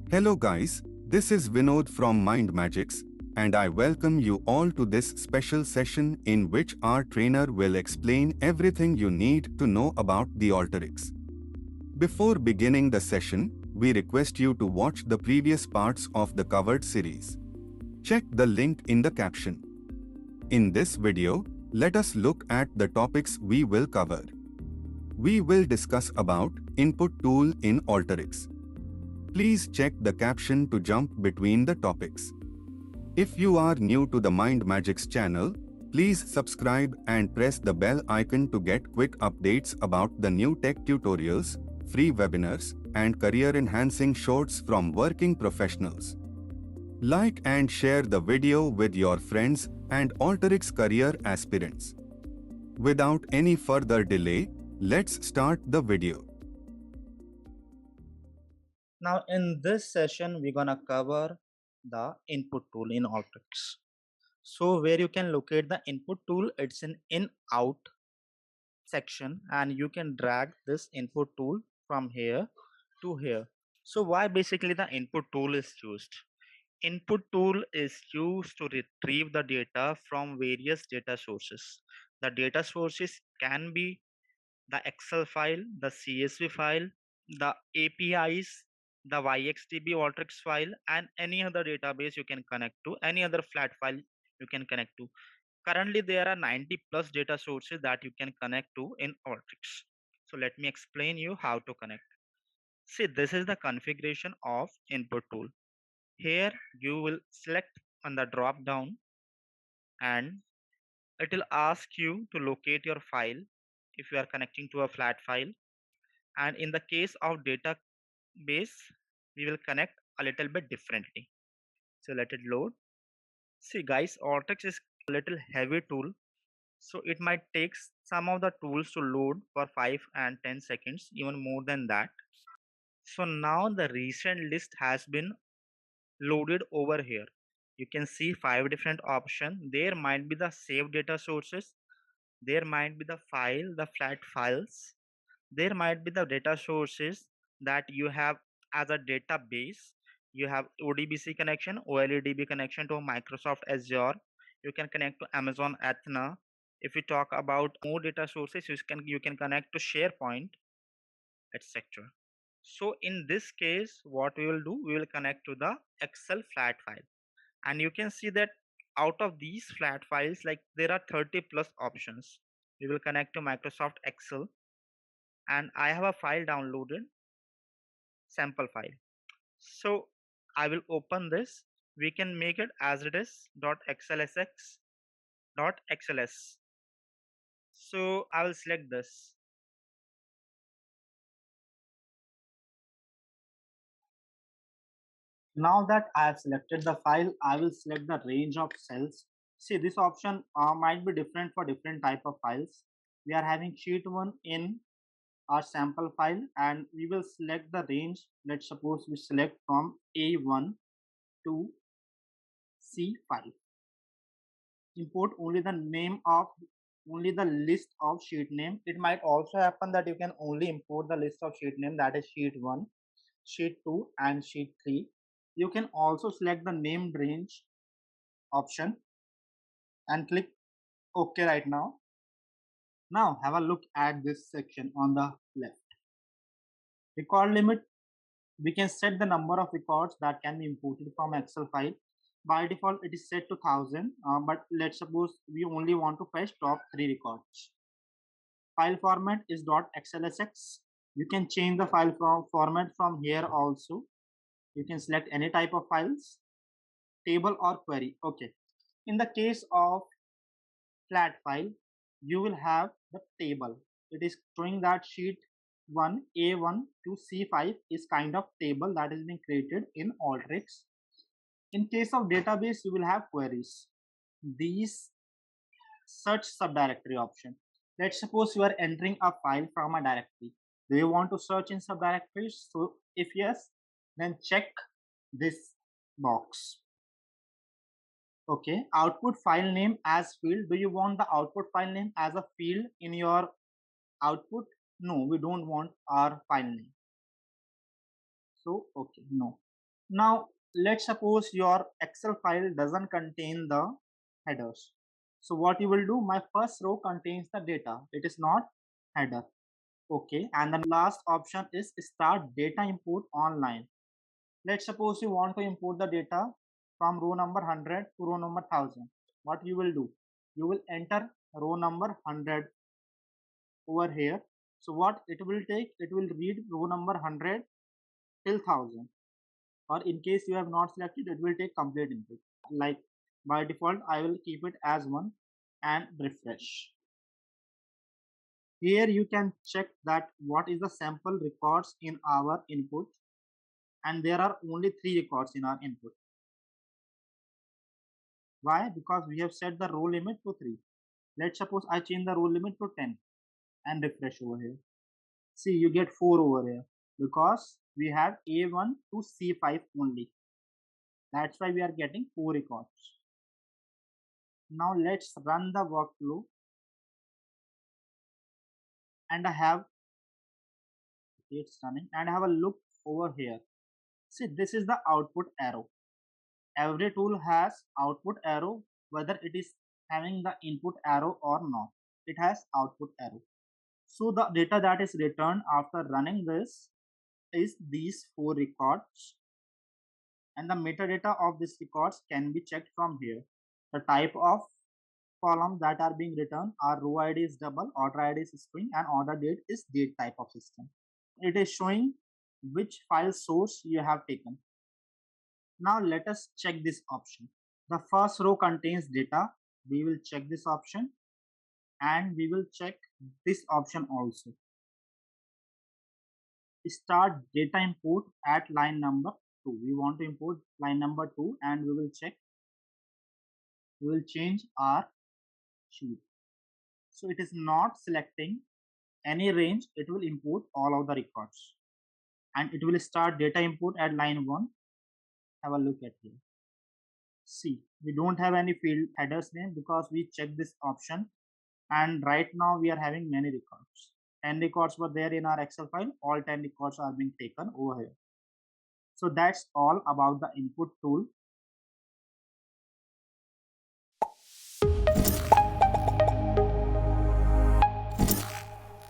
Hello guys, this is Vinod from MindMajix, and I welcome you all to this special session in which our trainer will explain everything you need to know about the AlterYX. Before beginning the session, we request you to watch the previous parts of the covered series. Check the link in the caption. In this video, let us look at the topics we will cover. We will discuss about input tool in AlterYX. Please check the caption to jump between the topics. If you are new to the MindMajix channel, please subscribe and press the bell icon to get quick updates about the new tech tutorials, free webinars, and career-enhancing shorts from working professionals. Like and share the video with your friends and AlterYX career aspirants. Without any further delay, let's start the video. Now in this session we're gonna cover the input tool in AlterYX. So where you can locate the input tool, it's in out section and you can drag this input tool from here to here. So why basically the input tool is used? Input tool is used to retrieve the data from various data sources. The data sources can be the Excel file, the CSV file, the APIs, the YXDB AlterYX file, and any other database you can connect to, any other flat file you can connect to. Currently, there are 90 plus data sources that you can connect to in AlterYX. So let me explain you how to connect. See, this is the configuration of input tool. Here you will select on the drop down and it will ask you to locate your file if you are connecting to a flat file. And in the case of database, we will connect a little bit differently. So let it load. See guys, AlterYX is a little heavy tool, so it might take some of the tools to load for 5 and 10 seconds, even more than that. So now the recent list has been loaded over here. You can see 5 different options. There might be the saved data sources, there might be the file, the flat files, there might be the data sources that you have as a database. You have ODBC connection, OLEDB connection to Microsoft Azure. You can connect to Amazon Athena. If you talk about more data sources, you can connect to SharePoint, etc. So in this case, what we will do, we will connect to the Excel flat file, and you can see that out of these flat files, like there are 30 plus options. We will connect to Microsoft Excel, and I have a file downloaded, sample file. So I will open this. We can make it as it is .xlsx.xls. So I will select this. Now that I have selected the file, I will select the range of cells. See, this option might be different for different type of files. We are having sheet 1 in our sample file, and we will select the range. Let's suppose we select from A1 to C5. Import only the name of only the list of sheet name. It might also happen that you can only import the list of sheet name, that is sheet 1, sheet 2 and sheet 3. You can also select the named range option and click OK right now. Now have a look at this section on the left. Record limit. We can set the number of records that can be imported from Excel file. By default, it is set to 1000, but let's suppose we only want to fetch top 3 records. File format is .xlsx. You can change the file format from here also. You can select any type of files, table or query. Okay. In the case of flat file, you will have the table. It is showing that sheet 1 A1 to C5 is kind of table that is being created in AlterYX. In case of database, you will have queries. These search subdirectory option. Let's suppose you are entering a file from a directory. Do you want to search in subdirectories? So if yes, then check this box. Okay, output file name as field. Do you want the output file name as a field in your output? No, we don't want our file name. So okay, no. Now, let's suppose your Excel file doesn't contain the headers. So what you will do, my first row contains the data. It is not header. Okay. And the last option is start data import online. Let's suppose you want to import the data from row number 100 to row number 1000. What you will do? You will enter row number 100 over here. So what it will take? It will read row number 100 till 1000. Or in case you have not selected, it will take complete input. Like by default, I will keep it as 1 and refresh. Here you can check that what is the sample records in our input, and there are only 3 records in our input. Why? Because we have set the row limit to 3. Let's suppose I change the row limit to 10 and refresh over here. See, you get 4 over here because we have A1 to C5 only. That's why we are getting 4 records. Now let's run the workflow, and I have it's running, and I have a look over here. See, this is the output arrow. Every tool has output arrow, whether it is having the input arrow or not. It has output arrow. So the data that is returned after running this is these 4 records, and the metadata of these records can be checked from here. The type of columns that are being returned are row ID is double, order ID is string, and order date is date type of system. It is showing which file source you have taken. Now let us check this option. The first row contains data. We will check this option, and we will check this option also. Start data import at line number 2. We want to import line number 2, and we will check. We will change our sheet. So it is not selecting any range. It will import all of the records, and it will start data import at line 1. Have a look at here. See, we don't have any field headers name because we checked this option, and right now we are having many records. 10 records were there in our Excel file. All 10 records are being taken over here. So that's all about the input tool.